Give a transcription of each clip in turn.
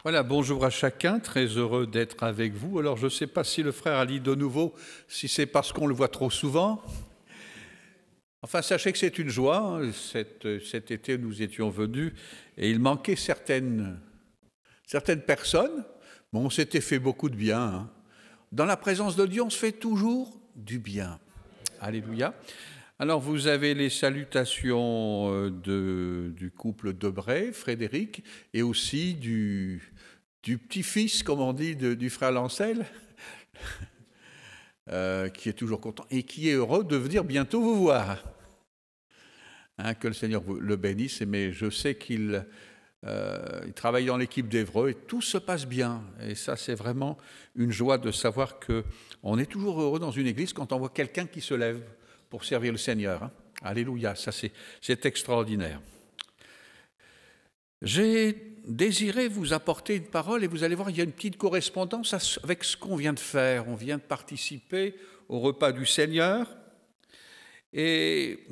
Voilà, bonjour à chacun, très heureux d'être avec vous. Alors, je ne sais pas si le frère a dit de nouveau, si c'est parce qu'on le voit trop souvent. Enfin, sachez que c'est une joie. Cet été, nous étions venus et il manquait certaines personnes. Bon, on s'était fait beaucoup de bien. Hein. Dans la présence de Dieu, on se fait toujours du bien. Alléluia. Alors, vous avez les salutations du couple Debray, Frédéric, et aussi du petit-fils, comme on dit, du frère Lancel, qui est toujours content et qui est heureux de venir bientôt vous voir. Hein, que le Seigneur le bénisse, mais je sais qu'il travaille dans l'équipe d'Évreux et tout se passe bien. Et ça, c'est vraiment une joie de savoir qu'on est toujours heureux dans une église quand on voit quelqu'un qui se lève pour servir le Seigneur. Hein. Alléluia, ça c'est extraordinaire. J'ai désiré vous apporter une parole et vous allez voir, il y a une petite correspondance avec ce qu'on vient de faire. On vient de participer au repas du Seigneur et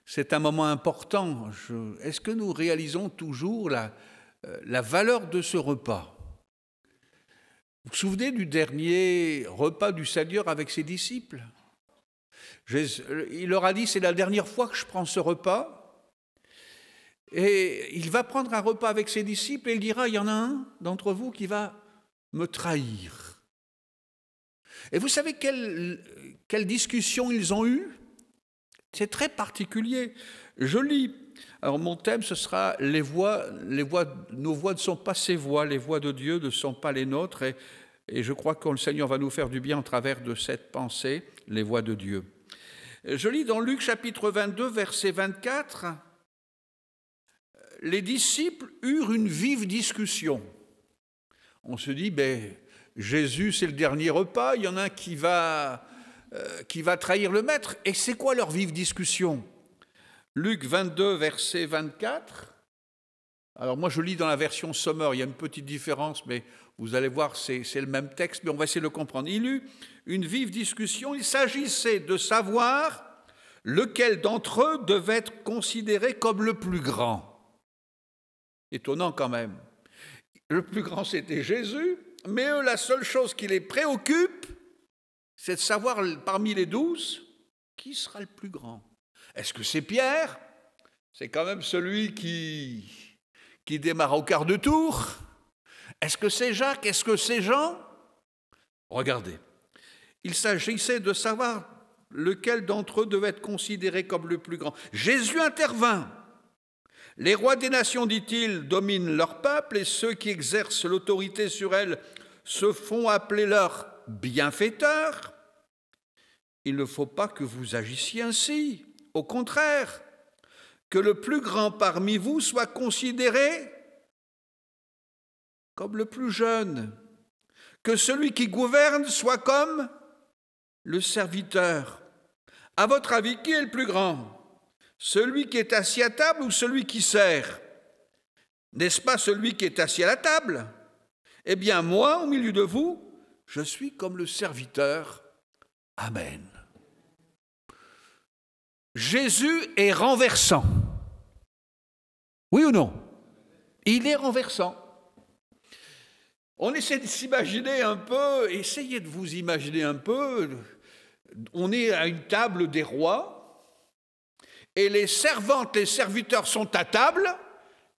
c'est un moment important. Est-ce que nous réalisons toujours la valeur de ce repas? Vous vous souvenez du dernier repas du Seigneur avec ses disciples? Il leur a dit, c'est la dernière fois que je prends ce repas. Et il va prendre un repas avec ses disciples et il dira, il y en a un d'entre vous qui va me trahir. Et vous savez quelle discussion ils ont eue? C'est très particulier. Je lis. Alors mon thème, ce sera nos voix ne sont pas ses voix, les voix de Dieu ne sont pas les nôtres. Et je crois que le Seigneur va nous faire du bien au travers de cette pensée, les voix de Dieu. Je lis dans Luc chapitre 22, verset 24. Les disciples eurent une vive discussion. On se dit, Jésus, c'est le dernier repas, il y en a un qui va trahir le maître. Et c'est quoi leur vive discussion? Luc 22, verset 24. Alors moi, je lis dans la version Sommer, il y a une petite différence, mais vous allez voir, c'est le même texte, mais on va essayer de le comprendre. Il eut une vive discussion, il s'agissait de savoir lequel d'entre eux devait être considéré comme le plus grand. Étonnant quand même. Le plus grand, c'était Jésus, mais eux, la seule chose qui les préoccupe, c'est de savoir parmi les 12, qui sera le plus grand. Est-ce que c'est Pierre? C'est quand même celui qui démarre au quart de tour. Est-ce que c'est Jacques? Est-ce que c'est Jean? Regardez. Il s'agissait de savoir lequel d'entre eux devait être considéré comme le plus grand. Jésus intervint. Les rois des nations, dit-il, dominent leur peuple et ceux qui exercent l'autorité sur elles se font appeler leurs bienfaiteurs. Il ne faut pas que vous agissiez ainsi. Au contraire, que le plus grand parmi vous soit considéré comme le plus jeune, que celui qui gouverne soit comme le serviteur. À votre avis, qui est le plus grand? Celui qui est assis à table ou celui qui sert? N'est-ce pas celui qui est assis à la table? Eh bien, moi, au milieu de vous, je suis comme le serviteur. Amen. Jésus est renversant. Oui ou non? Il est renversant. On essaie de s'imaginer un peu, essayez de vous imaginer un peu, on est à une table des rois, et les servantes, les serviteurs sont à table,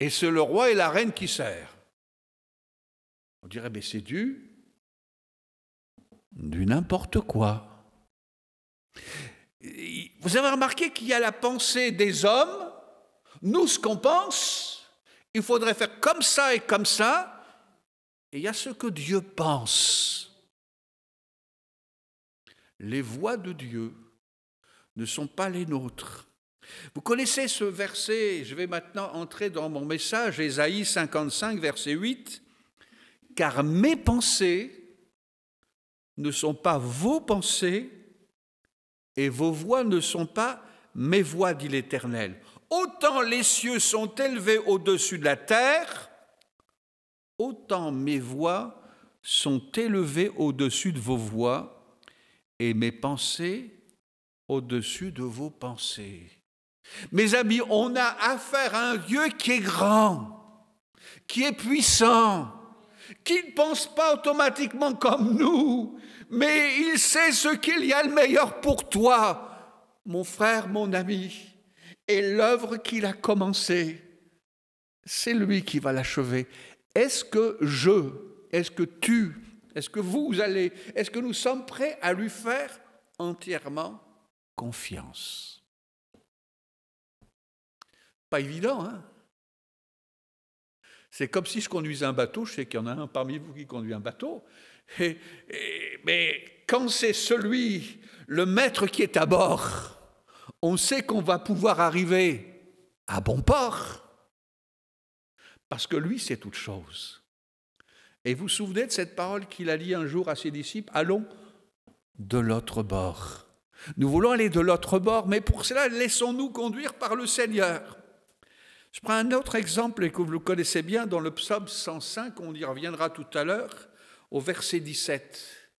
et c'est le roi et la reine qui servent. On dirait, mais c'est du n'importe quoi. Vous avez remarqué qu'il y a la pensée des hommes, nous ce qu'on pense, il faudrait faire comme ça et comme ça, et il y a ce que Dieu pense. Les voix de Dieu ne sont pas les nôtres. Vous connaissez ce verset, je vais maintenant entrer dans mon message, Ésaïe 55, verset 8. « Car mes pensées ne sont pas vos pensées, et vos voix ne sont pas mes voix, dit l'Éternel. Autant les cieux sont élevés au-dessus de la terre, autant mes voix sont élevées au-dessus de vos voix, et mes pensées au-dessus de vos pensées. » Mes amis, on a affaire à un Dieu qui est grand, qui est puissant, qui ne pense pas automatiquement comme nous, mais il sait ce qu'il y a le meilleur pour toi, mon frère, mon ami. Et l'œuvre qu'il a commencée, c'est lui qui va l'achever. Est-ce que est-ce que tu, est-ce que vous allez, est-ce que nous sommes prêts à lui faire entièrement confiance? Pas évident, hein? C'est comme si je conduisais un bateau, je sais qu'il y en a un parmi vous qui conduit un bateau, mais quand c'est celui, le maître qui est à bord, on sait qu'on va pouvoir arriver à bon port, parce que lui, c'est toute chose. Et vous vous souvenez de cette parole qu'il a dit un jour à ses disciples, allons de l'autre bord. Nous voulons aller de l'autre bord, mais pour cela, laissons-nous conduire par le Seigneur. Je prends un autre exemple et que vous le connaissez bien dans le psaume 105, on y reviendra tout à l'heure, au verset 17.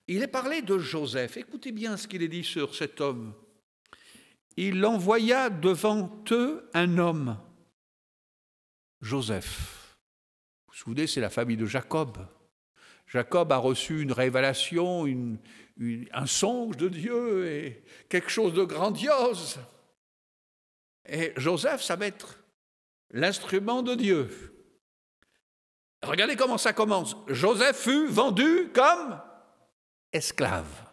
Il est parlé de Joseph. Écoutez bien ce qu'il est dit sur cet homme. Il envoya devant eux un homme, Joseph. Vous vous souvenez, c'est la famille de Jacob. Jacob a reçu une révélation, un songe de Dieu et quelque chose de grandiose. Et Joseph, ça va être l'instrument de Dieu. Regardez comment ça commence. Joseph fut vendu comme esclave.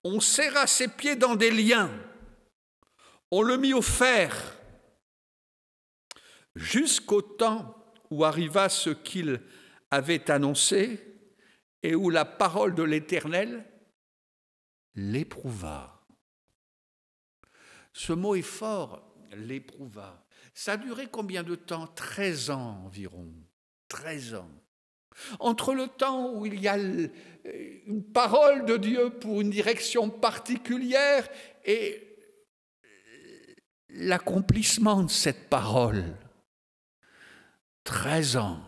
On serra ses pieds dans des liens. On le mit au fer. Jusqu'au temps où arriva ce qu'il avait annoncé et où la parole de l'Éternel l'éprouva. Ce mot est fort, l'éprouva. Ça a duré combien de temps? 13 ans environ. 13 ans. Entre le temps où il y a une parole de Dieu pour une direction particulière et l'accomplissement de cette parole. 13 ans.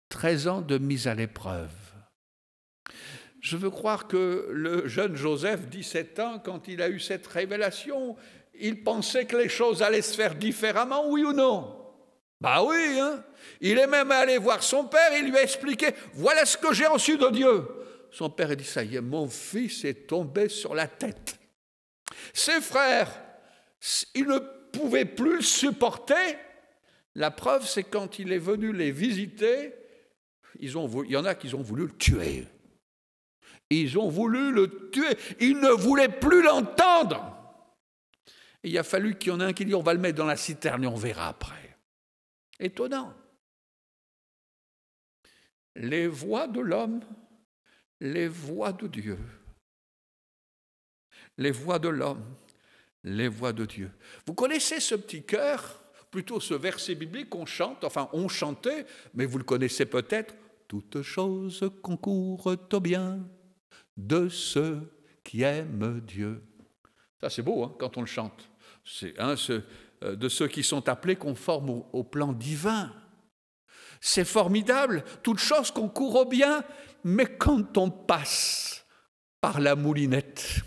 13 ans de mise à l'épreuve. Je veux croire que le jeune Joseph, 17 ans, quand il a eu cette révélation, il pensait que les choses allaient se faire différemment, oui ou non? Bah oui, hein? Il est même allé voir son père, il lui a expliqué, voilà ce que j'ai reçu de Dieu. Son père a dit, ça y est, mon fils est tombé sur la tête. Ses frères, ils ne pouvaient plus le supporter. La preuve, c'est quand il est venu les visiter, il y en a qui ont voulu le tuer. Ils ont voulu le tuer. Ils ne voulaient plus l'entendre. Et il a fallu qu'il y en ait un qui dit, on va le mettre dans la citerne et on verra après. Étonnant. Les voies de l'homme, les voies de Dieu. Les voies de l'homme, les voies de Dieu. Vous connaissez ce petit chœur, plutôt ce verset biblique qu'on chante, enfin on chantait, mais vous le connaissez peut-être. Toutes choses concourent au bien de ceux qui aiment Dieu. Ça c'est beau hein, quand on le chante. C'est de ceux qui sont appelés conformes au plan divin. C'est formidable, toute chose concourt au bien, mais quand on passe par la moulinette,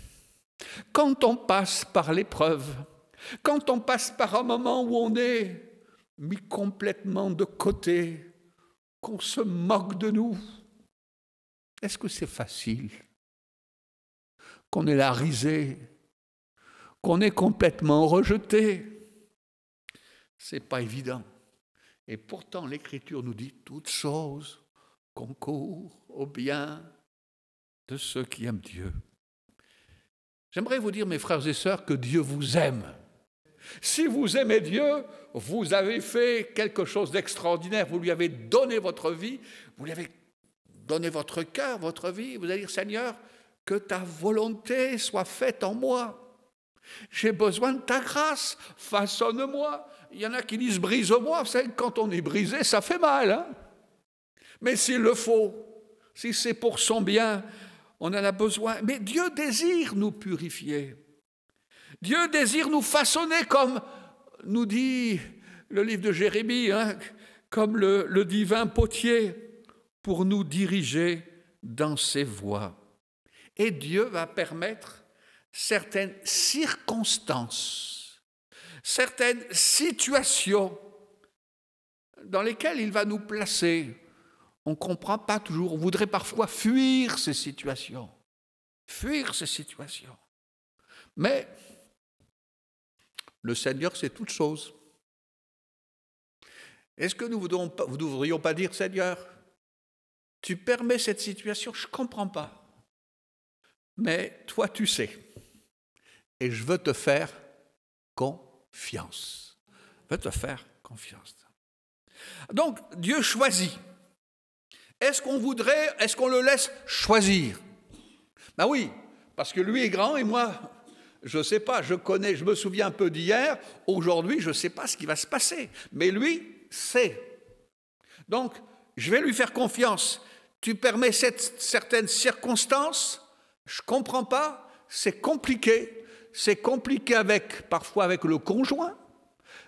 quand on passe par l'épreuve, quand on passe par un moment où on est mis complètement de côté, qu'on se moque de nous, est-ce que c'est facile? Qu'on est la risée, qu'on est complètement rejeté? C'est pas évident. Et pourtant, l'Écriture nous dit toutes choses concourent au bien de ceux qui aiment Dieu. J'aimerais vous dire, mes frères et sœurs, que Dieu vous aime. Si vous aimez Dieu, vous avez fait quelque chose d'extraordinaire. Vous lui avez donné votre vie, vous lui avez donné votre cœur, votre vie. Vous allez dire, Seigneur, que ta volonté soit faite en moi. J'ai besoin de ta grâce, façonne-moi. Il y en a qui disent, brise-moi. Vous savez, quand on est brisé, ça fait mal. Hein? Mais s'il le faut, si c'est pour son bien, on en a besoin. Mais Dieu désire nous purifier. Dieu désire nous façonner comme nous dit le livre de Jérémie, hein, comme le divin potier, pour nous diriger dans ses voies. Et Dieu va permettre certaines circonstances, certaines situations dans lesquelles il va nous placer. On ne comprend pas toujours, on voudrait parfois fuir ces situations. Fuir ces situations. Mais le Seigneur, c'est toute chose. Est-ce que nous ne devrions pas dire, Seigneur, tu permets cette situation, je ne comprends pas. Mais toi, tu sais. Et je veux te faire confiance. Je veux te faire confiance. Donc, Dieu choisit. Est-ce qu'on le laisse choisir? Ben oui, parce que lui est grand et moi, je ne sais pas, je me souviens un peu d'hier, aujourd'hui, je ne sais pas ce qui va se passer. Mais lui sait. Donc, je vais lui faire confiance. Tu permets certaines circonstances, je ne comprends pas, c'est compliqué parfois avec le conjoint,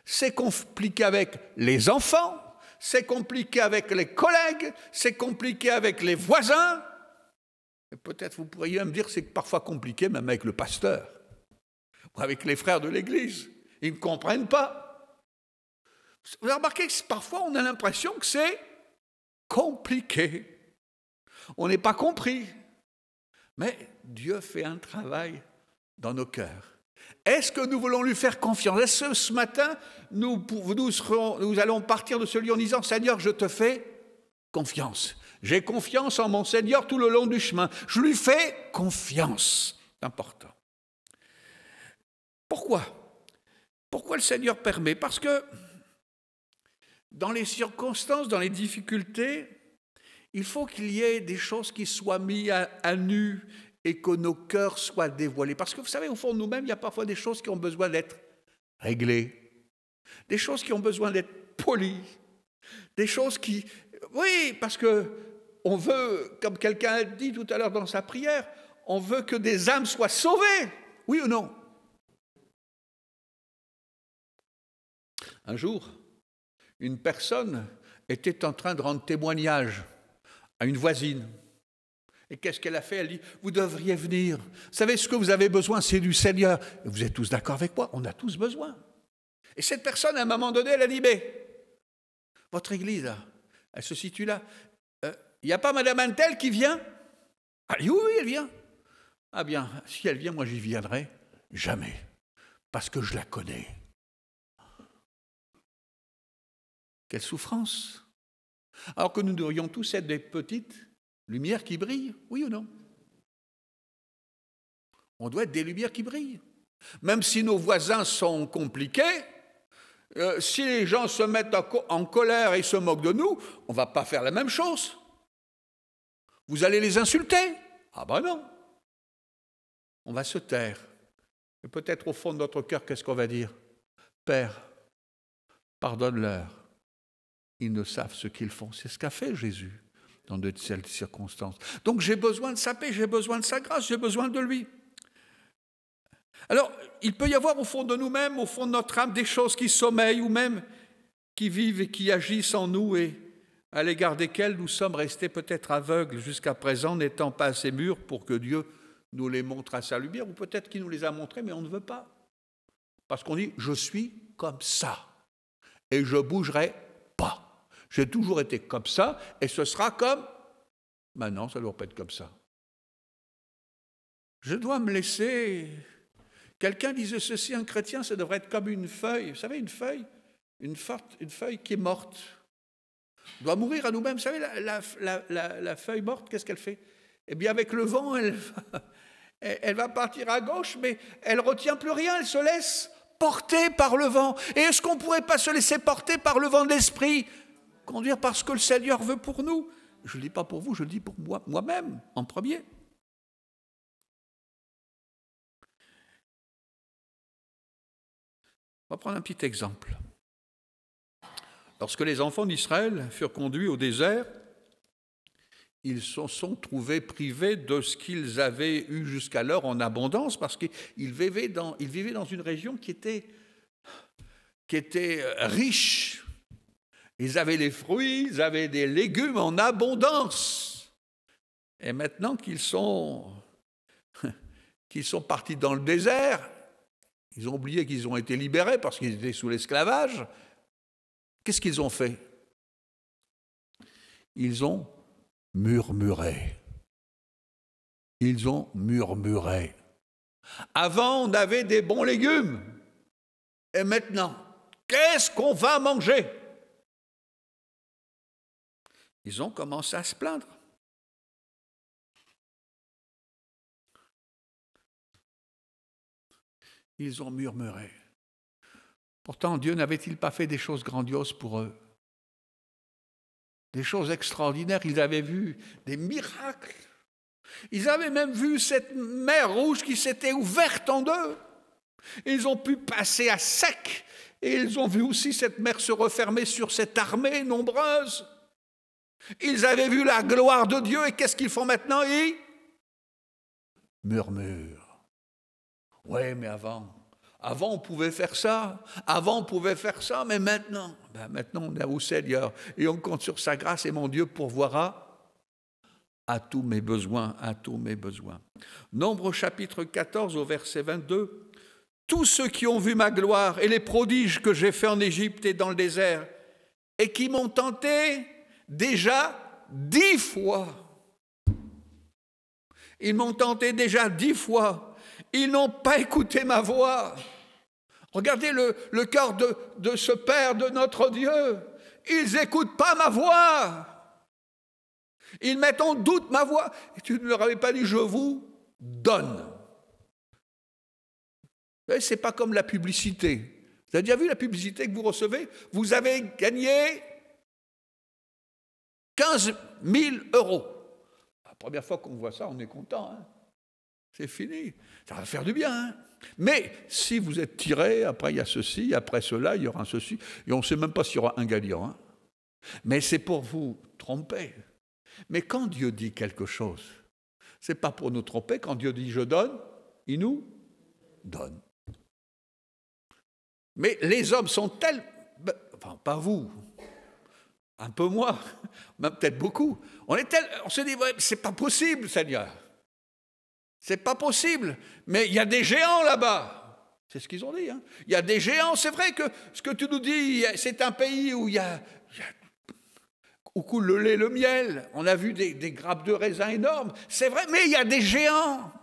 c'est compliqué avec les enfants, c'est compliqué avec les collègues, c'est compliqué avec les voisins. Et peut-être vous pourriez me dire que c'est parfois compliqué même avec le pasteur ou avec les frères de l'Église. Ils ne comprennent pas. Vous avez remarqué que parfois on a l'impression que c'est compliqué. On n'est pas compris. Mais Dieu fait un travail dans nos cœurs. Est-ce que nous voulons lui faire confiance? Est-ce que ce matin, nous allons partir de ce lieu en disant, Seigneur, je te fais confiance. J'ai confiance en mon Seigneur tout le long du chemin. Je lui fais confiance. C'est important. Pourquoi? Pourquoi le Seigneur permet? Parce que dans les circonstances, dans les difficultés, il faut qu'il y ait des choses qui soient mises à nu et que nos cœurs soient dévoilés. Parce que vous savez, au fond de nous-mêmes, il y a parfois des choses qui ont besoin d'être réglées, des choses qui ont besoin d'être polies, des choses qui... Oui, parce que on veut, comme quelqu'un a dit tout à l'heure dans sa prière, on veut que des âmes soient sauvées. Oui ou non? Un jour, une personne était en train de rendre témoignage à une voisine. Et qu'est-ce qu'elle a fait? Elle dit, vous devriez venir. Vous savez, ce que vous avez besoin, c'est du Seigneur. Et vous êtes tous d'accord avec moi? On a tous besoin. Et cette personne, à un moment donné, elle a dit, mais votre église, là, elle se situe là. Il n'y a pas Madame Antel qui vient? Elle dit, oui, elle vient. Ah bien, si elle vient, moi, j'y viendrai jamais. Parce que je la connais. Quelle souffrance! Alors que nous devrions tous être des petites lumières qui brillent, oui ou non? On doit être des lumières qui brillent. Même si nos voisins sont compliqués, si les gens se mettent en colère et se moquent de nous, on ne va pas faire la même chose. Vous allez les insulter? Ah ben non. On va se taire. Et peut-être au fond de notre cœur, qu'est-ce qu'on va dire? Père, pardonne-leur. Ils ne savent ce qu'ils font. C'est ce qu'a fait Jésus dans de telles circonstances. Donc j'ai besoin de sa paix, j'ai besoin de sa grâce, j'ai besoin de lui. Alors, il peut y avoir au fond de nous-mêmes, au fond de notre âme, des choses qui sommeillent ou même qui vivent et qui agissent en nous et à l'égard desquelles nous sommes restés peut-être aveugles jusqu'à présent, n'étant pas assez mûrs pour que Dieu nous les montre à sa lumière, ou peut-être qu'il nous les a montrés, mais on ne veut pas. Parce qu'on dit, je suis comme ça et je ne bougerai pas. J'ai toujours été comme ça, et ce sera comme... Maintenant, ça ne doit pas être comme ça. Je dois me laisser... Quelqu'un disait ceci, un chrétien, ça devrait être comme une feuille. Vous savez, une feuille qui est morte. On doit mourir à nous-mêmes. Vous savez, la feuille morte, qu'est-ce qu'elle fait? Eh bien, avec le vent, elle va partir à gauche, mais elle ne retient plus rien, elle se laisse porter par le vent. Et est-ce qu'on ne pourrait pas se laisser porter par le vent de l'esprit? Conduire par ce que le Seigneur veut pour nous. Je ne le dis pas pour vous, je le dis pour moi-même, en premier. On va prendre un petit exemple. Lorsque les enfants d'Israël furent conduits au désert, ils se sont trouvés privés de ce qu'ils avaient eu jusqu'alors en abondance, parce qu'ils vivaient dans une région qui était riche. Ils avaient les fruits, ils avaient des légumes en abondance. Et maintenant qu'ils sont partis dans le désert, ils ont oublié qu'ils ont été libérés parce qu'ils étaient sous l'esclavage. Qu'est-ce qu'ils ont fait? Ils ont murmuré. Ils ont murmuré. Avant, on avait des bons légumes. Et maintenant, qu'est-ce qu'on va manger? Ils ont commencé à se plaindre. Ils ont murmuré. Pourtant, Dieu n'avait-il pas fait des choses grandioses pour eux? Des choses extraordinaires. Ils avaient vu des miracles. Ils avaient même vu cette mer rouge qui s'était ouverte en deux. Ils ont pu passer à sec. Et ils ont vu aussi cette mer se refermer sur cette armée nombreuse. Ils avaient vu la gloire de Dieu. Et qu'est-ce qu'ils font maintenant? Ils murmurent. Oui, mais avant on pouvait faire ça. Avant on pouvait faire ça. Mais maintenant, maintenant on est au Seigneur. Et on compte sur sa grâce. Et mon Dieu pourvoira à tous mes besoins, à tous mes besoins. Nombre chapitre 14 au verset 22. Tous ceux qui ont vu ma gloire et les prodiges que j'ai faits en Égypte et dans le désert et qui m'ont tenté déjà 10 fois. Ils m'ont tenté déjà 10 fois. Ils n'ont pas écouté ma voix. Regardez le cœur de ce Père, de notre Dieu. Ils n'écoutent pas ma voix. Ils mettent en doute ma voix. Et tu ne leur avais pas dit, je vous donne. Ce n'est pas comme la publicité. Vous avez déjà vu la publicité que vous recevez? Vous avez gagné 15 000 €. La première fois qu'on voit ça, on est content. Hein? C'est fini. Ça va faire du bien. Hein? Mais si vous êtes tiré, après il y a ceci, après cela, il y aura un ceci. Et on ne sait même pas s'il y aura un gagnant. Hein? Mais c'est pour vous tromper. Mais quand Dieu dit quelque chose, ce n'est pas pour nous tromper. Quand Dieu dit « je donne », il nous donne. Mais les hommes sont tels, enfin pas vous, un peu moi, même peut-être beaucoup, on se dit ouais, « c'est pas possible Seigneur, c'est pas possible, mais il y a des géants là-bas ». C'est ce qu'ils ont dit. Hein. Il y a des géants, c'est vrai que ce que tu nous dis, c'est un pays où où coule le lait, le miel. On a vu des grappes de raisin énormes. C'est vrai, mais il y a des géants.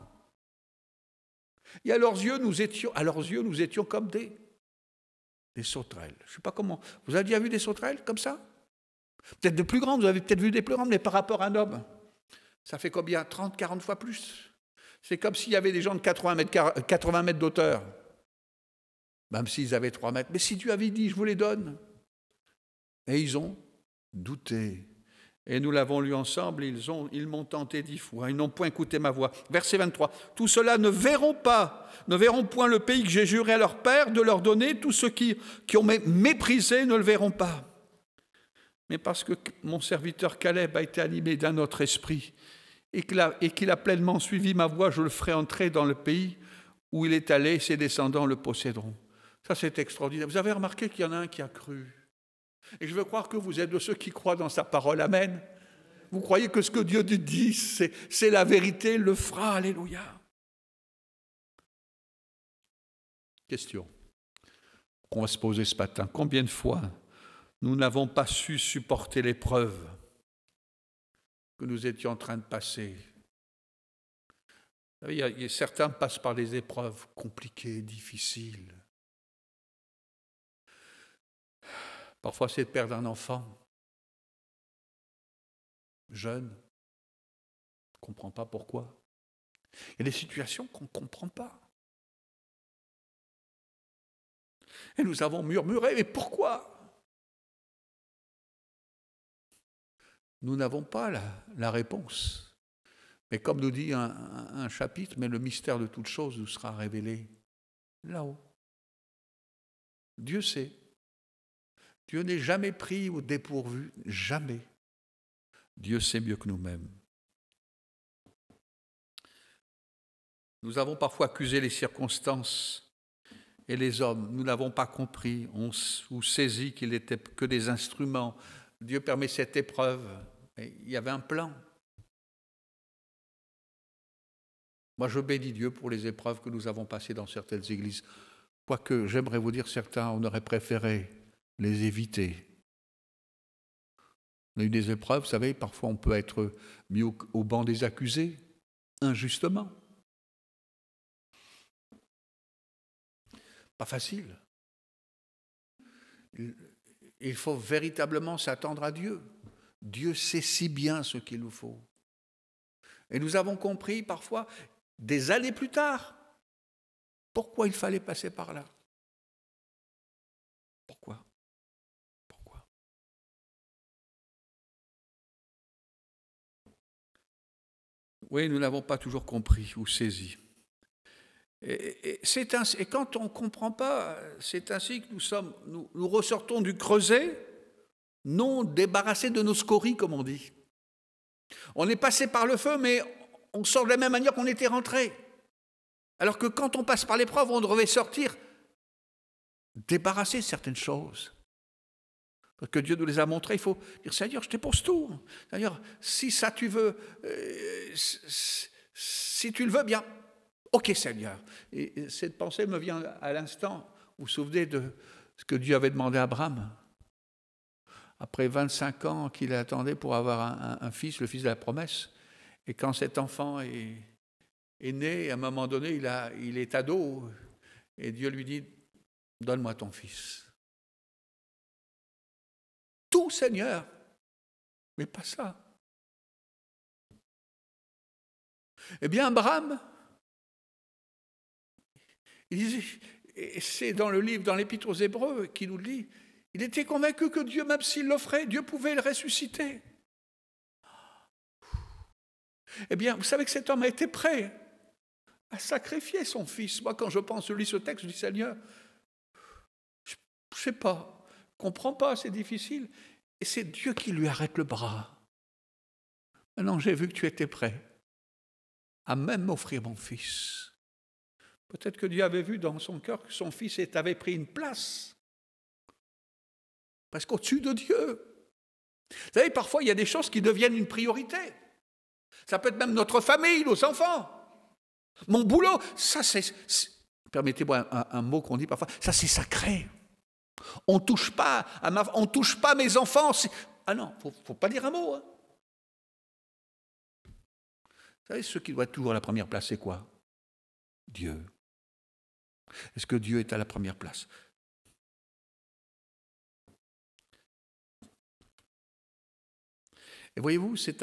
Et à leurs yeux, nous étions comme des sauterelles. Je ne sais pas comment. Vous avez déjà vu des sauterelles comme ça? Peut-être de plus grandes, vous avez peut-être vu des plus grandes, mais par rapport à un homme, ça fait combien? 30, 40 fois plus. C'est comme s'il y avait des gens de 80 mètres d'auteur. Même s'ils avaient 3 mètres. Mais si Dieu avait dit, je vous les donne. Et ils ont douté. Et nous l'avons lu ensemble, ils m'ont tenté 10 fois, ils n'ont point écouté ma voix. Verset 23, tous ceux-là ne verront point le pays que j'ai juré à leur père de leur donner, tous ceux qui ont méprisé ne le verront pas. Mais parce que mon serviteur Caleb a été animé d'un autre esprit et qu'il a pleinement suivi ma voix, je le ferai entrer dans le pays où il est allé et ses descendants le posséderont. Ça, c'est extraordinaire. Vous avez remarqué qu'il y en a un qui a cru. Et je veux croire que vous êtes de ceux qui croient dans sa parole. Amen. Vous croyez que ce que Dieu dit, c'est la vérité, il le fera. Alléluia. Question qu'on va se poser ce matin. Combien de fois nous n'avons pas su supporter l'épreuve que nous étions en train de passer? Vous savez, certains passent par des épreuves compliquées, difficiles. Parfois, c'est de perdre un enfant jeune. On ne comprend pas pourquoi. Il y a des situations qu'on ne comprend pas. Et nous avons murmuré, mais pourquoi? Nous n'avons pas la réponse. Mais comme nous dit un chapitre, mais le mystère de toute chose nous sera révélé là-haut. Dieu sait. Dieu n'est jamais pris au dépourvu, jamais. Dieu sait mieux que nous-mêmes. Nous avons parfois accusé les circonstances et les hommes. Nous n'avons pas compris ou saisi qu'ils n'étaient que des instruments. Dieu permet cette épreuve. Et il y avait un plan. Moi, je bénis Dieu pour les épreuves que nous avons passées dans certaines églises. Quoique, j'aimerais vous dire, certains, on aurait préféré les éviter. On a eu des épreuves, vous savez, parfois on peut être mis au banc des accusés, injustement. Pas facile. Il faut véritablement s'attendre à Dieu. Dieu sait si bien ce qu'il nous faut. Et nous avons compris parfois, des années plus tard, pourquoi il fallait passer par là. Pourquoi? Oui, nous n'avons pas toujours compris ou saisi. Et quand on ne comprend pas, c'est ainsi que nous ressortons du creuset, non débarrassés de nos scories, comme on dit. On est passé par le feu, mais on sort de la même manière qu'on était rentré. Alors que quand on passe par l'épreuve, on devait sortir débarrassé de certaines choses. Parce que Dieu nous les a montrées, il faut dire, Seigneur, je t'épose tout. Seigneur, si ça tu veux, si tu le veux bien, ok Seigneur. Et cette pensée me vient à l'instant, vous vous souvenez de ce que Dieu avait demandé à Abraham? Après 25 ans qu'il attendait pour avoir un fils, le fils de la promesse. Et quand cet enfant est né, à un moment donné, il est ado, et Dieu lui dit, donne-moi ton fils. Tout, Seigneur, mais pas ça. Eh bien, Abraham, il disait, et c'est dans le livre, dans l'Épître aux Hébreux, qui nous le dit, il était convaincu que Dieu, même s'il l'offrait, Dieu pouvait le ressusciter. Eh bien, vous savez que cet homme a été prêt à sacrifier son fils. Moi, quand je lis ce texte, je dis, Seigneur, je ne sais pas, je ne comprends pas, c'est difficile. Et c'est Dieu qui lui arrête le bras. Maintenant, j'ai vu que tu étais prêt à même m'offrir mon fils. Peut-être que Dieu avait vu dans son cœur que son fils avait pris une place presque au-dessus de Dieu. Vous savez, parfois, il y a des choses qui deviennent une priorité. Ça peut être même notre famille, nos enfants. Mon boulot, ça c'est permettez-moi un mot qu'on dit parfois, ça c'est sacré. On ne touche pas à mes enfants. Ah non, il ne faut pas dire un mot. Hein. Vous savez, ce qui doit être toujours à la première place, c'est quoi? Dieu. Est-ce que Dieu est à la première place? Et voyez-vous, c'est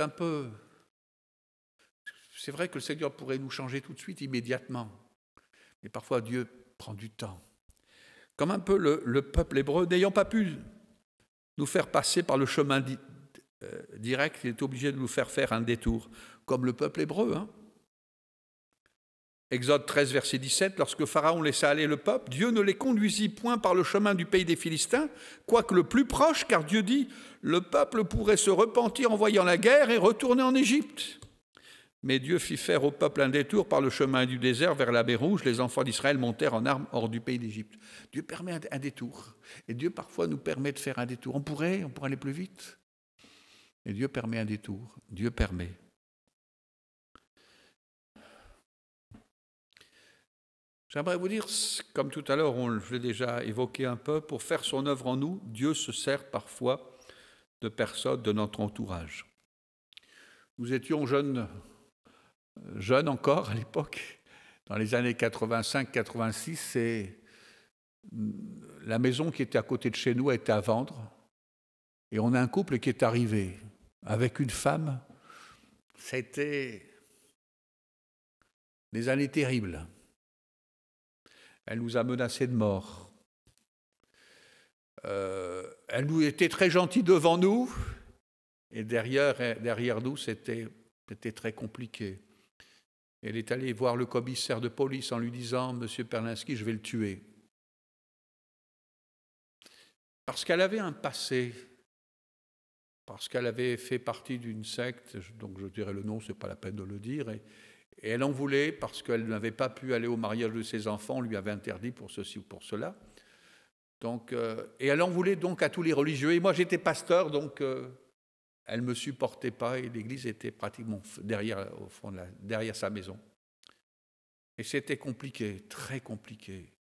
vrai que le Seigneur pourrait nous changer tout de suite, immédiatement. Mais parfois, Dieu prend du temps. Comme un peu le peuple hébreu, n'ayant pas pu nous faire passer par le chemin direct, il est obligé de nous faire un détour. Comme le peuple hébreu. Hein. Exode 13, verset 17, lorsque Pharaon laissa aller le peuple, Dieu ne les conduisit point par le chemin du pays des Philistins, quoique le plus proche, car Dieu dit, le peuple pourrait se repentir en voyant la guerre et retourner en Égypte. Mais Dieu fit faire au peuple un détour par le chemin du désert vers la mer Rouge. Les enfants d'Israël montèrent en armes hors du pays d'Égypte. Dieu permet un détour. Et Dieu parfois nous permet de faire un détour. On pourrait aller plus vite. Et Dieu permet un détour. Dieu permet. J'aimerais vous dire, comme tout à l'heure, je l'ai déjà évoqué un peu, pour faire son œuvre en nous, Dieu se sert parfois de personnes de notre entourage. Nous étions jeunes encore à l'époque, dans les années 85-86, c'est la maison qui était à côté de chez nous a été à vendre, et on a un couple qui est arrivé avec une femme. Ça a été des années terribles. Elle nous a menacés de mort. Elle nous était très gentille devant nous, et derrière nous, c'était très compliqué. Elle est allée voir le commissaire de police en lui disant « Monsieur Perlinski, je vais le tuer ». Parce qu'elle avait un passé, parce qu'elle avait fait partie d'une secte, donc je dirais le nom, ce n'est pas la peine de le dire, et elle en voulait parce qu'elle n'avait pas pu aller au mariage de ses enfants, on lui avait interdit pour ceci ou pour cela. Donc, et elle en voulait donc à tous les religieux. Et moi, j'étais pasteur, donc elle ne me supportait pas et l'église était pratiquement derrière sa maison. Et c'était compliqué, très compliqué.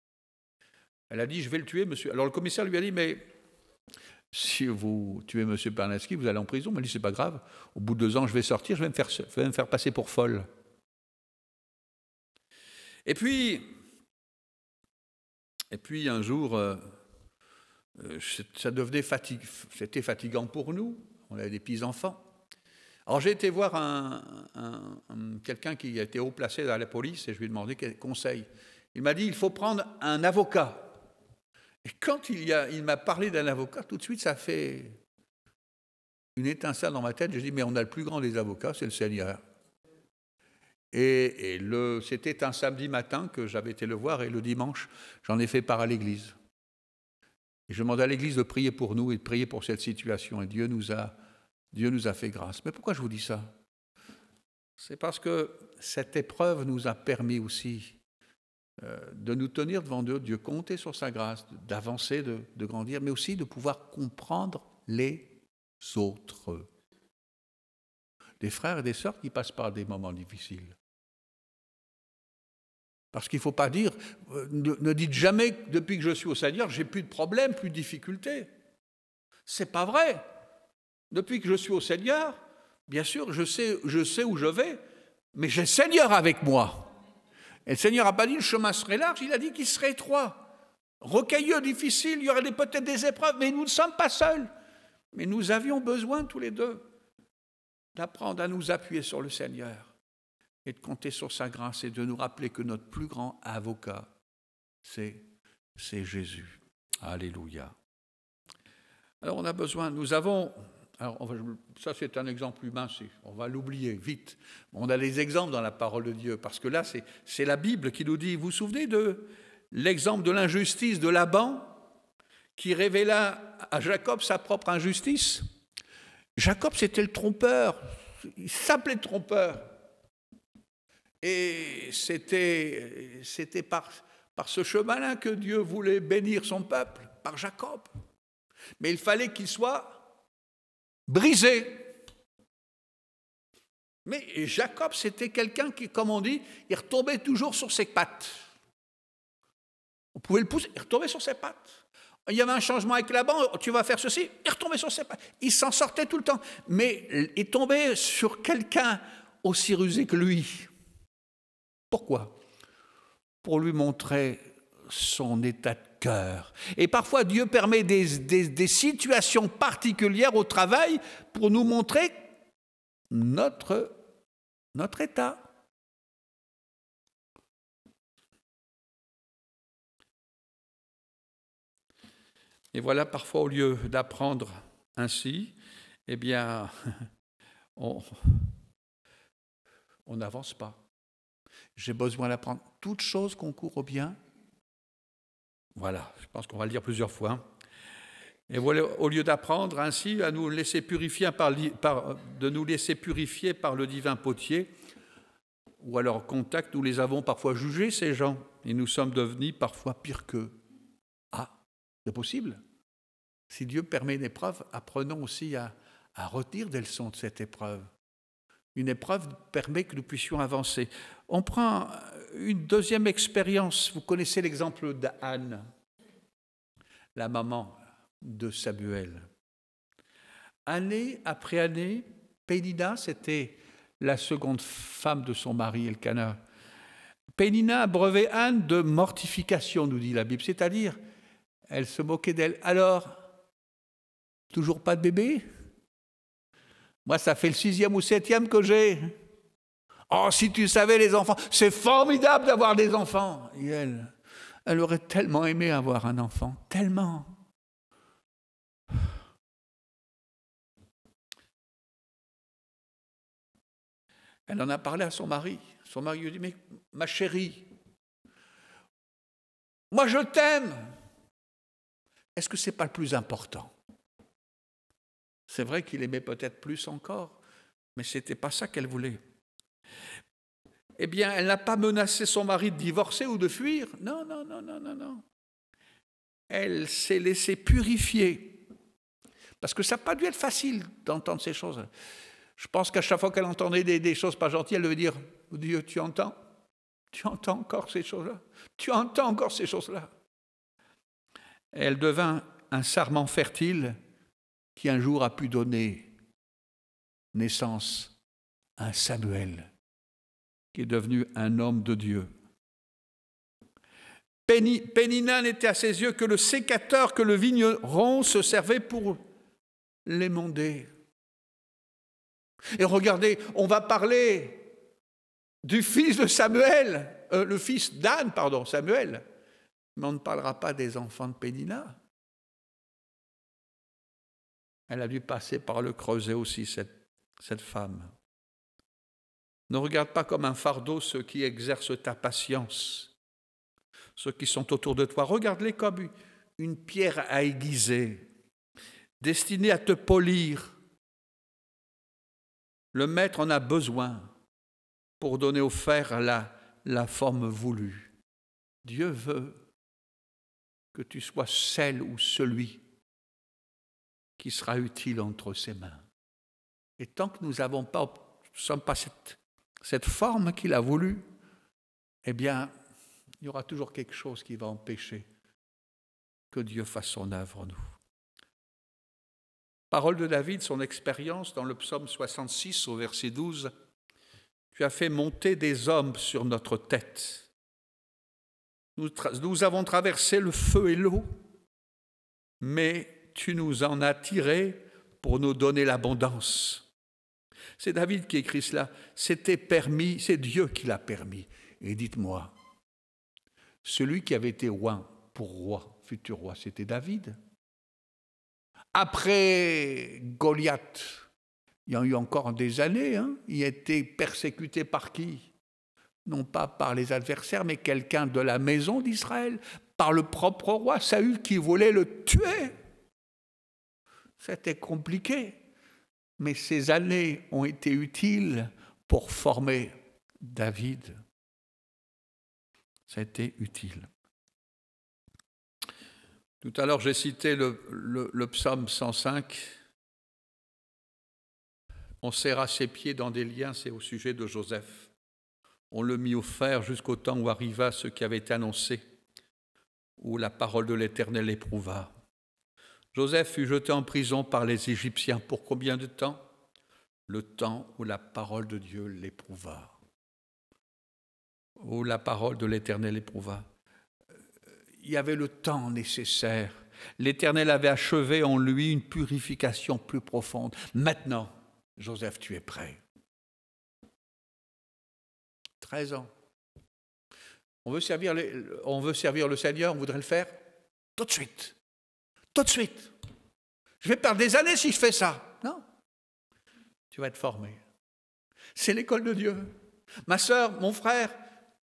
Elle a dit, je vais le tuer, monsieur. Alors le commissaire lui a dit, mais si vous tuez M. Pernatsky, vous allez en prison. Il m'a dit, c'est pas grave. Au bout de 2 ans, je vais sortir, je vais me faire passer pour folle. Et puis un jour, ça devenait c'était fatigant pour nous. On avait des petits-enfants. Alors j'ai été voir quelqu'un qui a été haut placé dans la police et je lui ai demandé quel conseil. Il m'a dit, il faut prendre un avocat. Et quand il m'a parlé d'un avocat, tout de suite, ça fait une étincelle dans ma tête. J'ai dit, mais on a le plus grand des avocats, c'est le Seigneur. Et c'était un samedi matin que j'avais été le voir, et le dimanche, j'en ai fait part à l'église. Et je demandais à l'église de prier pour nous et de prier pour cette situation. Et Dieu nous a fait grâce. Mais pourquoi je vous dis ça? C'est parce que cette épreuve nous a permis aussi de nous tenir devant Dieu, de compter sur sa grâce, d'avancer, de grandir, mais aussi de pouvoir comprendre les autres. Des frères et des sœurs qui passent par des moments difficiles. Parce qu'il ne faut pas dire, ne dites jamais que depuis que je suis au Seigneur, j'ai plus de problèmes, plus de difficultés. Ce n'est pas vrai. Depuis que je suis au Seigneur, bien sûr, je sais où je vais, mais j'ai le Seigneur avec moi. Et le Seigneur n'a pas dit le chemin serait large, il a dit qu'il serait étroit. Rocailleux, difficile, il y aurait peut-être des épreuves, mais nous ne sommes pas seuls. Mais nous avions besoin tous les deux d'apprendre à nous appuyer sur le Seigneur et de compter sur sa grâce et de nous rappeler que notre plus grand avocat, c'est Jésus. Alléluia. Alors on a besoin, ça c'est un exemple humain, on va l'oublier vite. On a les exemples dans la parole de Dieu, parce que là c'est la Bible qui nous dit, vous vous souvenez de l'exemple de l'injustice de Laban, qui révéla à Jacob sa propre injustice? Jacob c'était le trompeur, il s'appelait trompeur. Et c'était par ce chemin-là que Dieu voulait bénir son peuple, par Jacob. Mais il fallait qu'il soit brisé. Mais Jacob, c'était quelqu'un qui, comme on dit, il retombait toujours sur ses pattes. On pouvait le pousser, il retombait sur ses pattes. Il y avait un changement avec Laban, tu vas faire ceci, il retombait sur ses pattes. Il s'en sortait tout le temps. Mais il tombait sur quelqu'un aussi rusé que lui. Pourquoi? Pour lui montrer son état de cœur. Et parfois, Dieu permet des situations particulières au travail pour nous montrer notre état. Et voilà, parfois, au lieu d'apprendre ainsi, eh bien, on n'avance pas. J'ai besoin d'apprendre. Toute chose concourt au bien. Voilà, je pense qu'on va le dire plusieurs fois. Et voilà, au lieu d'apprendre ainsi à nous laisser purifier de nous laisser purifier par le divin potier, ou à leur contact, nous les avons parfois jugés, ces gens, et nous sommes devenus parfois pires qu'eux. Ah, c'est possible. Si Dieu permet une épreuve, apprenons aussi à retenir des leçons de cette épreuve. Une épreuve permet que nous puissions avancer. On prend une deuxième expérience. Vous connaissez l'exemple d'Anne, la maman de Samuel. Année après année, Pénina, c'était la seconde femme de son mari, Elkana. Pénina abreuvait Anne de mortification, nous dit la Bible, c'est-à-dire, elle se moquait d'elle. Alors, toujours pas de bébé? Moi, ça fait le 6e ou 7e que j'ai. Oh, si tu savais les enfants, c'est formidable d'avoir des enfants. Et elle aurait tellement aimé avoir un enfant, tellement. Elle en a parlé à son mari. Son mari lui dit, mais ma chérie, moi je t'aime. Est-ce que ce n'est pas le plus important? C'est vrai qu'il aimait peut-être plus encore, mais ce n'était pas ça qu'elle voulait. Eh bien, elle n'a pas menacé son mari de divorcer ou de fuir. Non, non, non, non, non, non. Elle s'est laissée purifier. Parce que ça n'a pas dû être facile d'entendre ces choses. Je pense qu'à chaque fois qu'elle entendait des choses pas gentilles, elle devait dire, Dieu, tu entends? Tu entends encore ces choses-là? Tu entends encore ces choses-là? Elle devint un sarment fertile qui un jour a pu donner naissance à un Samuel, qui est devenu un homme de Dieu. Pénina n'était à ses yeux que le sécateur que le vigneron se servait pour l'émonder. Et regardez, on va parler du fils de Samuel, le fils d'Anne, pardon, Samuel, mais on ne parlera pas des enfants de Pénina. Elle a dû passer par le creuset aussi, cette femme. Ne regarde pas comme un fardeau ceux qui exercent ta patience, ceux qui sont autour de toi. Regarde-les comme une pierre à aiguiser, destinée à te polir. Le maître en a besoin pour donner au fer la forme voulue. Dieu veut que tu sois celle ou celui qui sera utile entre ses mains. Et tant que nous n'avons pas, sommes pas cette forme qu'il a voulu, eh bien, il y aura toujours quelque chose qui va empêcher que Dieu fasse son œuvre en nous. Parole de David, son expérience dans le psaume 66 au verset 12. Tu as fait monter des hommes sur notre tête. Nous avons traversé le feu et l'eau, mais tu nous en as tirés pour nous donner l'abondance. C'est David qui écrit cela. C'était permis, c'est Dieu qui l'a permis. Et dites-moi, celui qui avait été roi pour roi, futur roi, c'était David. Après Goliath, il y a eu encore des années, il a été persécuté par qui? Non pas par les adversaires, mais quelqu'un de la maison d'Israël, par le propre roi Saül qui voulait le tuer. C'était compliqué, mais ces années ont été utiles pour former David. Ça a été utile. Tout à l'heure, j'ai cité le psaume 105. On serra ses pieds dans des liens, c'est au sujet de Joseph. On le mit au fer jusqu'au temps où arriva ce qui avait été annoncé, où la parole de l'Éternel éprouva. Joseph fut jeté en prison par les Égyptiens. Pour combien de temps? Le temps où la parole de Dieu l'éprouva. Où la parole de l'Éternel éprouva. Il y avait le temps nécessaire. L'Éternel avait achevé en lui une purification plus profonde. Maintenant, Joseph, tu es prêt. 13 ans. On veut servir le Seigneur, on voudrait le faire tout de suite. Tout de suite. Je vais perdre des années si je fais ça. Non. Tu vas être formé. C'est l'école de Dieu. Ma sœur, mon frère,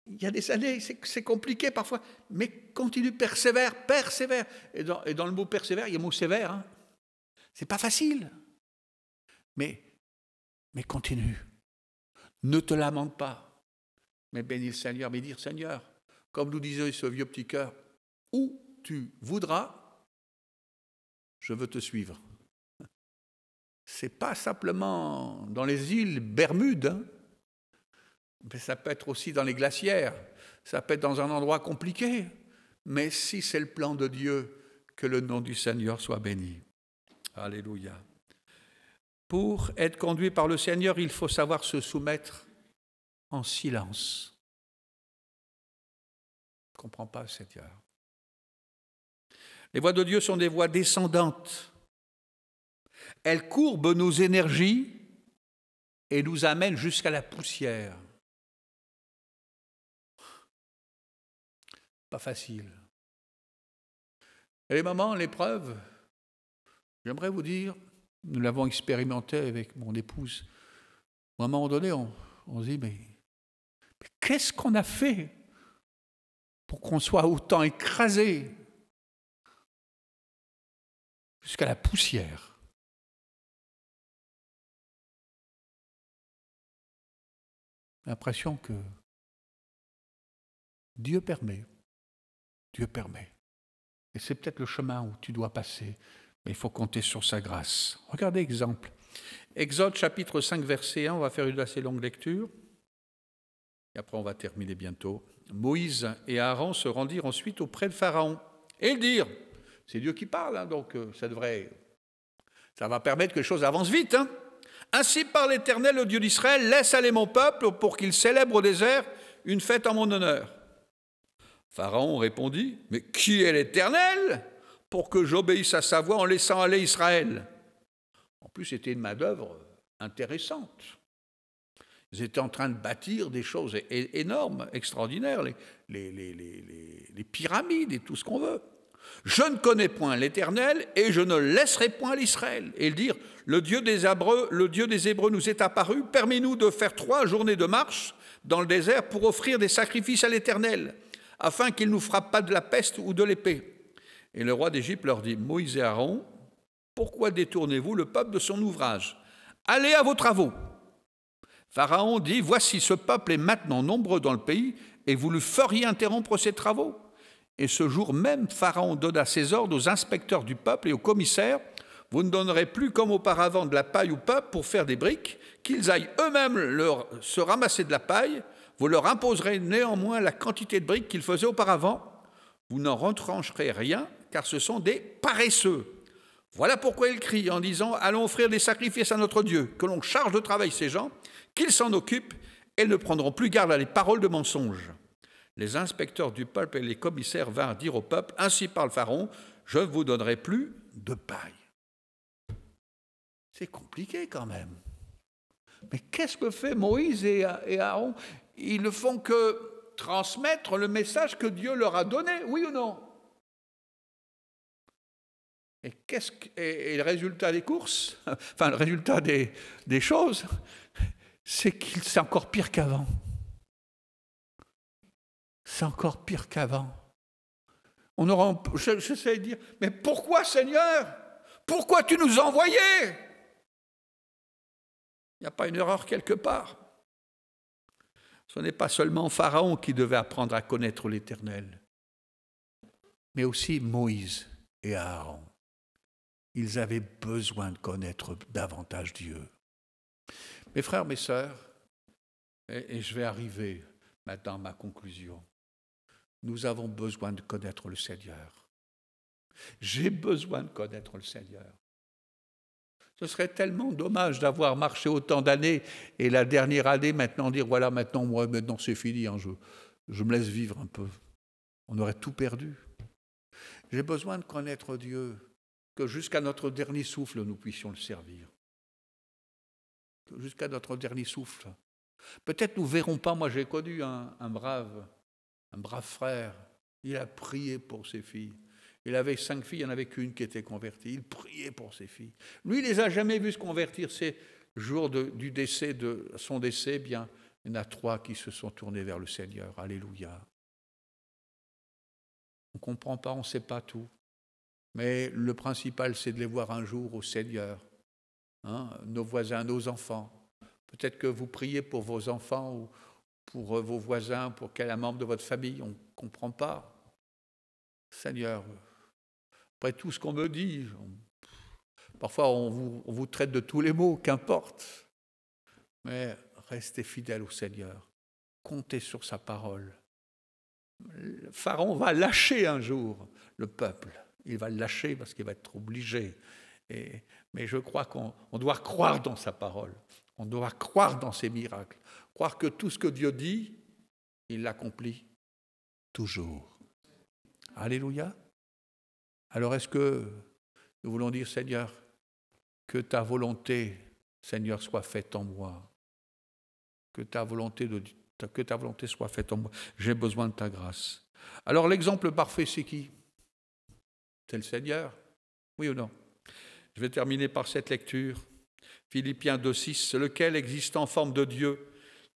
il y a des années, c'est compliqué parfois, mais continue, persévère. Et dans le mot persévère, il y a le mot sévère. C'est pas facile. Mais continue. Ne te lamente pas. Mais bénis le Seigneur, mais dire Seigneur, comme nous disait ce vieux petit cœur, où tu voudras, je veux te suivre. C'est pas simplement dans les îles Bermudes, mais ça peut être aussi dans les glacières, ça peut être dans un endroit compliqué, mais si c'est le plan de Dieu, que le nom du Seigneur soit béni. Alléluia. Pour être conduit par le Seigneur, il faut savoir se soumettre en silence. Je ne comprends pas, Seigneur. Les voies de Dieu sont des voies descendantes. Elles courbent nos énergies et nous amènent jusqu'à la poussière. Pas facile. Et les moments, l'épreuve, j'aimerais vous dire, nous l'avons expérimenté avec mon épouse. À un moment donné, on se dit, mais qu'est-ce qu'on a fait pour qu'on soit autant écrasé jusqu'à la poussière? L'impression que Dieu permet. Dieu permet. Et c'est peut-être le chemin où tu dois passer, mais il faut compter sur sa grâce. Regardez exemple. Exode chapitre 5, verset 1, on va faire une assez longue lecture. Et après, on va terminer bientôt. Moïse et Aaron se rendirent ensuite auprès de Pharaon. Et ils dirent, c'est Dieu qui parle, donc ça devrait Ça va permettre que les choses avancent vite. Hein. Ainsi parle l'Éternel, le Dieu d'Israël, laisse aller mon peuple pour qu'il célèbre au désert une fête en mon honneur. Pharaon répondit, mais qui est l'Éternel pour que j'obéisse à sa voix en laissant aller Israël? En plus, c'était une main-d'œuvre intéressante. Ils étaient en train de bâtir des choses énormes, extraordinaires, les pyramides et tout ce qu'on veut. Je ne connais point l'Éternel et je ne laisserai point l'Israël. Et dire, le Dieu des Hébreux nous est apparu, permets-nous de faire 3 journées de marche dans le désert pour offrir des sacrifices à l'Éternel, afin qu'il ne nous frappe pas de la peste ou de l'épée. Et le roi d'Égypte leur dit, Moïse et Aaron, pourquoi détournez-vous le peuple de son ouvrage? Allez à vos travaux. Pharaon dit, voici, ce peuple est maintenant nombreux dans le pays, et vous lui feriez interrompre ses travaux. Et ce jour même, Pharaon donna ses ordres aux inspecteurs du peuple et aux commissaires, vous ne donnerez plus comme auparavant de la paille au peuple pour faire des briques, qu'ils aillent eux-mêmes se ramasser de la paille, vous leur imposerez néanmoins la quantité de briques qu'ils faisaient auparavant, vous n'en retrancherez rien, car ce sont des paresseux. Voilà pourquoi il crie en disant, allons offrir des sacrifices à notre Dieu, que l'on charge de travail ces gens, qu'ils s'en occupent et ne prendront plus garde à les paroles de mensonge. Les inspecteurs du peuple et les commissaires vinrent dire au peuple, ainsi parle Pharaon, je ne vous donnerai plus de paille. C'est compliqué quand même. Mais qu'est-ce que fait Moïse et Aaron? Ils ne font que transmettre le message que Dieu leur a donné, oui ou non? Et le résultat des courses, enfin le résultat des choses, c'est que c'est encore pire qu'avant. C'est encore pire qu'avant. J'essaie de dire, mais pourquoi Seigneur? Pourquoi tu nous as envoyés? Il n'y a pas une erreur quelque part. Ce n'est pas seulement Pharaon qui devait apprendre à connaître l'Éternel, mais aussi Moïse et Aaron. Ils avaient besoin de connaître davantage Dieu. Mes frères, mes sœurs, et je vais arriver maintenant à ma conclusion, nous avons besoin de connaître le Seigneur. J'ai besoin de connaître le Seigneur. Ce serait tellement dommage d'avoir marché autant d'années et la dernière année maintenant dire voilà maintenant c'est fini, hein, je me laisse vivre un peu. On aurait tout perdu. J'ai besoin de connaître Dieu, que jusqu'à notre dernier souffle nous puissions le servir. Que jusqu'à notre dernier souffle. Peut-être nous ne verrons pas, moi j'ai connu un brave frère, il a prié pour ses filles. Il avait 5 filles, il n'y en avait qu'une qui était convertie. Il priait pour ses filles. Lui, il ne les a jamais vues se convertir. C'est le jour de son décès, bien, il y en a 3 qui se sont tournés vers le Seigneur. Alléluia. On ne comprend pas, on ne sait pas tout. Mais le principal, c'est de les voir un jour au Seigneur. Hein, nos voisins, nos enfants. Peut-être que vous priez pour vos enfants ou pour vos voisins, pour quel membre de votre famille. On ne comprend pas. Seigneur, après tout ce qu'on me dit, parfois on vous traite de tous les mots, qu'importe. Mais restez fidèles au Seigneur. Comptez sur sa parole. Pharaon va lâcher un jour le peuple. Il va le lâcher parce qu'il va être obligé. Mais je crois qu'on doit croire dans sa parole. On doit croire dans ses miracles. Croire que tout ce que Dieu dit, il l'accomplit toujours. Alléluia. Alors est-ce que nous voulons dire, Seigneur, que ta volonté, Seigneur, soit faite en moi. Que ta volonté soit faite en moi. J'ai besoin de ta grâce. Alors l'exemple parfait, c'est qui? C'est le Seigneur. Oui ou non? Je vais terminer par cette lecture. Philippiens 2,6, lequel, existant en forme de Dieu,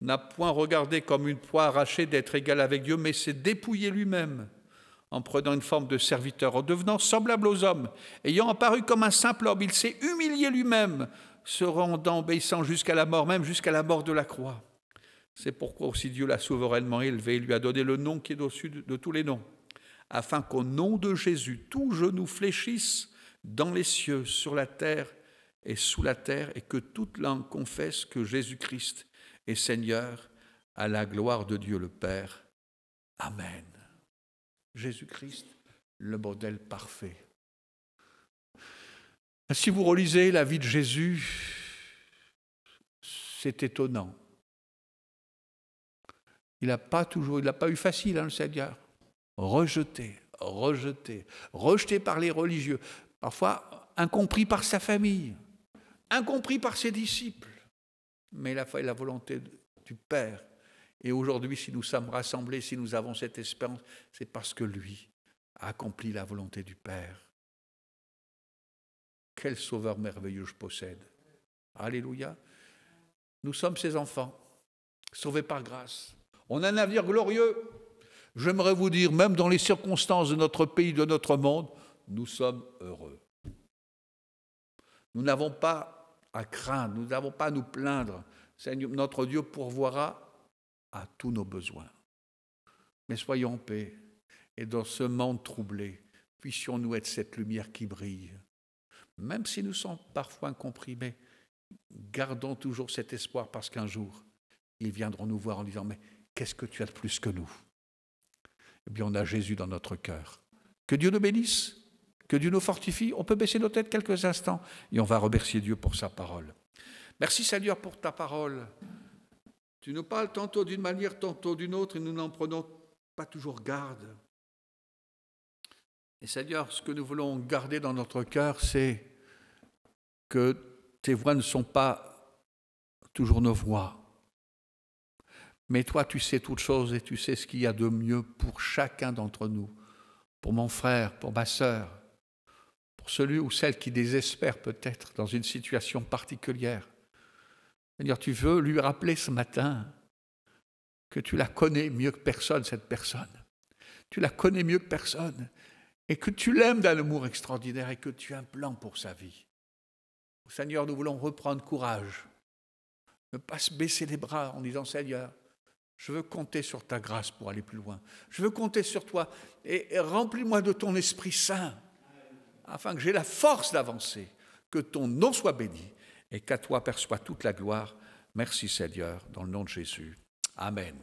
n'a point regardé comme une proie arrachée d'être égal avec Dieu, mais s'est dépouillé lui-même, en prenant une forme de serviteur, en devenant semblable aux hommes, ayant apparu comme un simple homme, il s'est humilié lui-même, se rendant obéissant jusqu'à la mort, même jusqu'à la mort de la croix. C'est pourquoi aussi Dieu l'a souverainement élevé, il lui a donné le nom qui est au-dessus de tous les noms, afin qu'au nom de Jésus, tout genou fléchisse dans les cieux, sur la terre et sous la terre, et que toute langue confesse que Jésus-Christ est Seigneur, à la gloire de Dieu le Père. Amen. Jésus-Christ, le modèle parfait. Si vous relisez la vie de Jésus, c'est étonnant. Il n'a pas eu facile, le Seigneur. Rejeté par les religieux, parfois incompris par sa famille, incompris par ses disciples. Mais il a fait la volonté du Père. Et aujourd'hui, si nous sommes rassemblés, si nous avons cette espérance, c'est parce que lui a accompli la volonté du Père. Quel sauveur merveilleux je possède. Alléluia. Nous sommes ses enfants, sauvés par grâce. On a un avenir glorieux. J'aimerais vous dire, même dans les circonstances de notre pays, de notre monde, nous sommes heureux. Nous n'avons pas à craindre, nous n'avons pas à nous plaindre. Seigneur, notre Dieu pourvoira à tous nos besoins. Mais soyons en paix. Et dans ce monde troublé, puissions-nous être cette lumière qui brille. Même si nous sommes parfois incompris, mais gardons toujours cet espoir parce qu'un jour, ils viendront nous voir en disant « Mais qu'est-ce que tu as de plus que nous ?» Eh bien, on a Jésus dans notre cœur. Que Dieu nous bénisse, que Dieu nous fortifie. On peut baisser nos têtes quelques instants et on va remercier Dieu pour sa parole. Merci Seigneur pour ta parole. Tu nous parles tantôt d'une manière, tantôt d'une autre et nous n'en prenons pas toujours garde. Et Seigneur, ce que nous voulons garder dans notre cœur, c'est que tes voix ne sont pas toujours nos voix. Mais toi, tu sais toutes choses et tu sais ce qu'il y a de mieux pour chacun d'entre nous, pour mon frère, pour ma sœur, pour celui ou celle qui désespère peut-être dans une situation particulière. Seigneur, tu veux lui rappeler ce matin que tu la connais mieux que personne, cette personne. Tu la connais mieux que personne et que tu l'aimes d'un amour extraordinaire et que tu as un plan pour sa vie. Seigneur, nous voulons reprendre courage, ne pas se baisser les bras en disant « Seigneur, je veux compter sur ta grâce pour aller plus loin. Je veux compter sur toi et remplis-moi de ton Esprit Saint afin que j'ai la force d'avancer, que ton nom soit béni et qu'à toi perçoit toute la gloire. Merci Seigneur, dans le nom de Jésus. Amen.